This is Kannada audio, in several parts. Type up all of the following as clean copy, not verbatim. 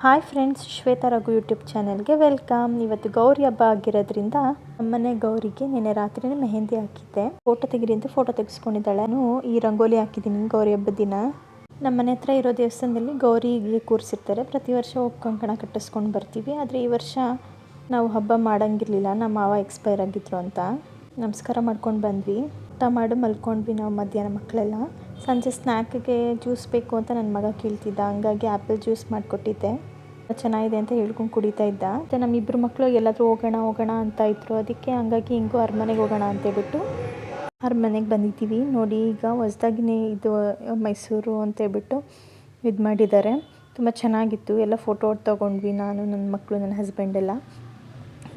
Hi friends, Shweta Raghu YouTube ಚಾನೆಲ್ಗೆ ವೆಲ್ಕಮ್. ಇವತ್ತು ಗೌರಿ ಹಬ್ಬ ಆಗಿರೋದ್ರಿಂದ ನಮ್ಮನೆ ಗೌರಿಗೆ ನಿನ್ನೆ ರಾತ್ರಿನೇ ಮೆಹಂದಿ ಹಾಕಿದ್ದೆ. ಫೋಟೋ ತೆಗಿರಿ ಅಂತ ಫೋಟೋ ತೆಗೆಸ್ಕೊಂಡಿದ್ದಾಳೆ. ನಾನು ಈ ರಂಗೋಲಿ ಹಾಕಿದ್ದೀನಿ ಗೌರಿ ಹಬ್ಬದ ದಿನ. ನಮ್ಮನೆ ಹತ್ರ ಇರೋ ದೇವಸ್ಥಾನದಲ್ಲಿ ಗೌರಿಗೆ ಕೂರಿಸಿರ್ತಾರೆ. ಪ್ರತಿ ವರ್ಷ ಹೋಗಿ ಕಂಕಣ ಕಟ್ಟಿಸ್ಕೊಂಡು ಬರ್ತೀವಿ. ಆದರೆ ಈ ವರ್ಷ ನಾವು ಹಬ್ಬ ಮಾಡೋಂಗಿರಲಿಲ್ಲ, ನಮ್ಮ ಮಾವ ಎಕ್ಸ್ಪೈರ್ ಆಗಿದ್ರು ಅಂತ. ನಮಸ್ಕಾರ ಮಾಡ್ಕೊಂಡು ಬಂದ್ವಿ, ಊಟ ಮಾಡಿ ಮಲ್ಕೊಂಡ್ವಿ ನಾವು ಮಧ್ಯಾಹ್ನ ಮಕ್ಕಳೆಲ್ಲ. ಸಂಜೆ ಸ್ನ್ಯಾಕ್ಗೆ ಜ್ಯೂಸ್ ಬೇಕು ಅಂತ ನನ್ನ ಮಗ ಕೇಳ್ತಿದ್ದ, ಹಂಗಾಗಿ ಆ್ಯಪಲ್ ಜ್ಯೂಸ್ ಮಾಡಿಕೊಟ್ಟಿದ್ದೆ. ಚೆನ್ನಾಗಿದೆ ಅಂತ ಹೇಳ್ಕೊಂಡು ಕುಡಿತಾ ಇದ್ದ. ಮತ್ತು ನಮ್ಮಿಬ್ಬರು ಮಕ್ಕಳು ಎಲ್ಲಾದರೂ ಹೋಗೋಣ ಅಂತ ಇದ್ರು. ಅದಕ್ಕೆ ಹಂಗಾಗಿ ಹಿಂಗೂ ಅರಮನೆಗೆ ಹೋಗೋಣ ಅಂತೇಳ್ಬಿಟ್ಟು ಅರಮನೆಗೆ ಬಂದಿದ್ದೀವಿ. ನೋಡಿ, ಈಗ ಹೊಸ್ದಾಗಿನೇ ಇದು ಮೈಸೂರು ಅಂತೇಳ್ಬಿಟ್ಟು ಇದು ಮಾಡಿದ್ದಾರೆ. ತುಂಬ ಚೆನ್ನಾಗಿತ್ತು. ಎಲ್ಲ ಫೋಟೋ ತೊಗೊಂಡ್ವಿ, ನಾನು, ನನ್ನ ಮಕ್ಕಳು, ನನ್ನ ಹಸ್ಬೆಂಡ್ ಎಲ್ಲ.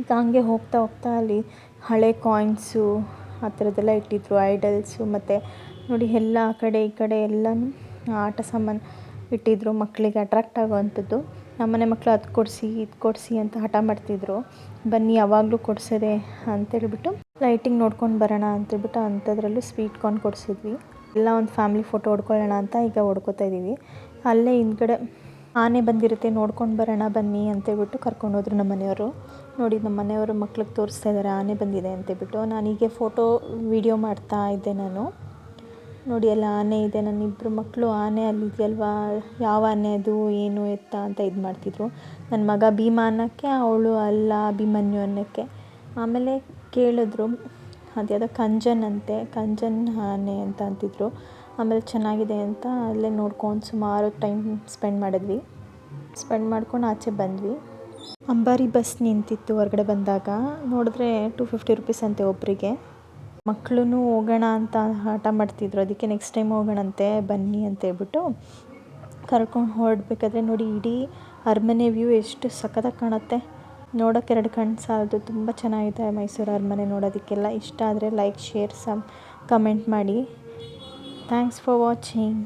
ಈಗ ಹಂಗೆ ಹೋಗ್ತಾ ಅಲ್ಲಿ ಹಳೆ ಕಾಯಿನ್ಸು ಆ ಥರದ್ದೆಲ್ಲ ಇಟ್ಟಿದ್ರು, ಐಡಲ್ಸು. ಮತ್ತು ನೋಡಿ, ಎಲ್ಲ ಆ ಕಡೆ ಈ ಕಡೆ ಎಲ್ಲನೂ ಆಟ ಸಾಮಾನು ಇಟ್ಟಿದ್ರು, ಮಕ್ಕಳಿಗೆ ಅಟ್ರಾಕ್ಟ್ ಆಗೋವಂಥದ್ದು. ನಮ್ಮನೆ ಮಕ್ಕಳು ಅದು ಕೊಡಿಸಿ ಇದು ಕೊಡಿಸಿ ಅಂತ ಹಠ ಮಾಡ್ತಿದ್ರು. ಬನ್ನಿ ಯಾವಾಗಲೂ ಕೊಡಿಸೋದೆ ಅಂತೇಳ್ಬಿಟ್ಟು ಲೈಟಿಂಗ್ ನೋಡ್ಕೊಂಡು ಬರೋಣ ಅಂತೇಳ್ಬಿಟ್ಟು ಅಂಥದ್ರಲ್ಲೂ ಸ್ವೀಟ್ ಕಾರ್ನ್ ಕೊಡಿಸಿದ್ವಿ. ಎಲ್ಲ ಒಂದು ಫ್ಯಾಮಿಲಿ ಫೋಟೋ ಹೊಡ್ಕೊಳ್ಳೋಣ ಅಂತ ಈಗ ಹೊಡ್ಕೊತಾ ಇದ್ದೀವಿ. ಅಲ್ಲೇ ಹಿಂದ್ಗಡೆ ಆನೆ ಬಂದಿರುತ್ತೆ, ನೋಡ್ಕೊಂಡು ಬರೋಣ ಬನ್ನಿ ಅಂತೇಳ್ಬಿಟ್ಟು ಕರ್ಕೊಂಡೋದ್ರು ನಮ್ಮ ಮನೆಯವರು. ನೋಡಿ, ನಮ್ಮ ಮನೆಯವರು ಮಕ್ಳಿಗೆ ತೋರಿಸ್ತಾ ಇದ್ದಾರೆ ಆನೆ ಬಂದಿದೆ ಅಂತೇಳ್ಬಿಟ್ಟು. ನಾನೀಗೆ ಫೋಟೋ ವೀಡಿಯೋ ಮಾಡ್ತಾ ಇದ್ದೆ ನಾನು. ನೋಡಿ, ಎಲ್ಲ ಆನೆ ಇದೆ. ನನ್ನಿಬ್ಬರು ಮಕ್ಕಳು ಆನೆ ಅಲ್ಲಿದೆಯಲ್ವಾ, ಯಾವ ಆನೆ ಅದು, ಏನು ಎತ್ತ ಅಂತ ಇದು ಮಾಡ್ತಿದ್ರು. ನನ್ನ ಮಗ ಭೀಮ ಅನ್ನೋಕ್ಕೆ, ಅವಳು ಅಲ್ಲ ಅಭಿಮನ್ಯು ಅನ್ನೋಕ್ಕೆ. ಆಮೇಲೆ ಕೇಳಿದ್ರು, ಅದ್ಯಾವುದೋ ಕಂಜನ್ ಅಂತೆ, ಕಂಜನ್ ಆನೆ ಅಂತ ಅಂತಿದ್ರು. ಆಮೇಲೆ ಚೆನ್ನಾಗಿದೆ ಅಂತ ಅಲ್ಲೇ ನೋಡ್ಕೊಂಡು ಸುಮಾರು ಟೈಮ್ ಸ್ಪೆಂಡ್ ಮಾಡ್ಕೊಂಡು ಆಚೆ ಬಂದ್ವಿ. ಅಂಬಾರಿ ಬಸ್ ನಿಂತಿತ್ತು ಹೊರಗಡೆ ಬಂದಾಗ. ನೋಡಿದ್ರೆ 250 ರೂಪೀಸ್ ಅಂತೆ ಒಬ್ಬರಿಗೆ. ಮಕ್ಕಳು ಹೋಗೋಣ ಅಂತ ಹಠ ಮಾಡ್ತಿದ್ರು. ಅದಕ್ಕೆ ನೆಕ್ಸ್ಟ್ ಟೈಮ್ ಹೋಗೋಣಂತೆ ಬನ್ನಿ ಅಂತೇಳ್ಬಿಟ್ಟು ಕರ್ಕೊಂಡು ಹೊರಡ್ಬೇಕಾದ್ರೆ ನೋಡಿ, ಇಡೀ ಅರಮನೆ ವ್ಯೂ ಎಷ್ಟು ಸಖತ್ತಾಗಿ ಕಾಣುತ್ತೆ. ನೋಡೋಕ್ಕೆ 2 ಕಣ್ಣು ಸಾಲದು. ತುಂಬ ಚೆನ್ನಾಗಿದೆ ಮೈಸೂರು ಅರಮನೆ ನೋಡೋದಕ್ಕೆಲ್ಲ. ಇಷ್ಟ ಆದರೆ ಲೈಕ್, ಶೇರ್, ಕಮೆಂಟ್ ಮಾಡಿ. Thanks for watching.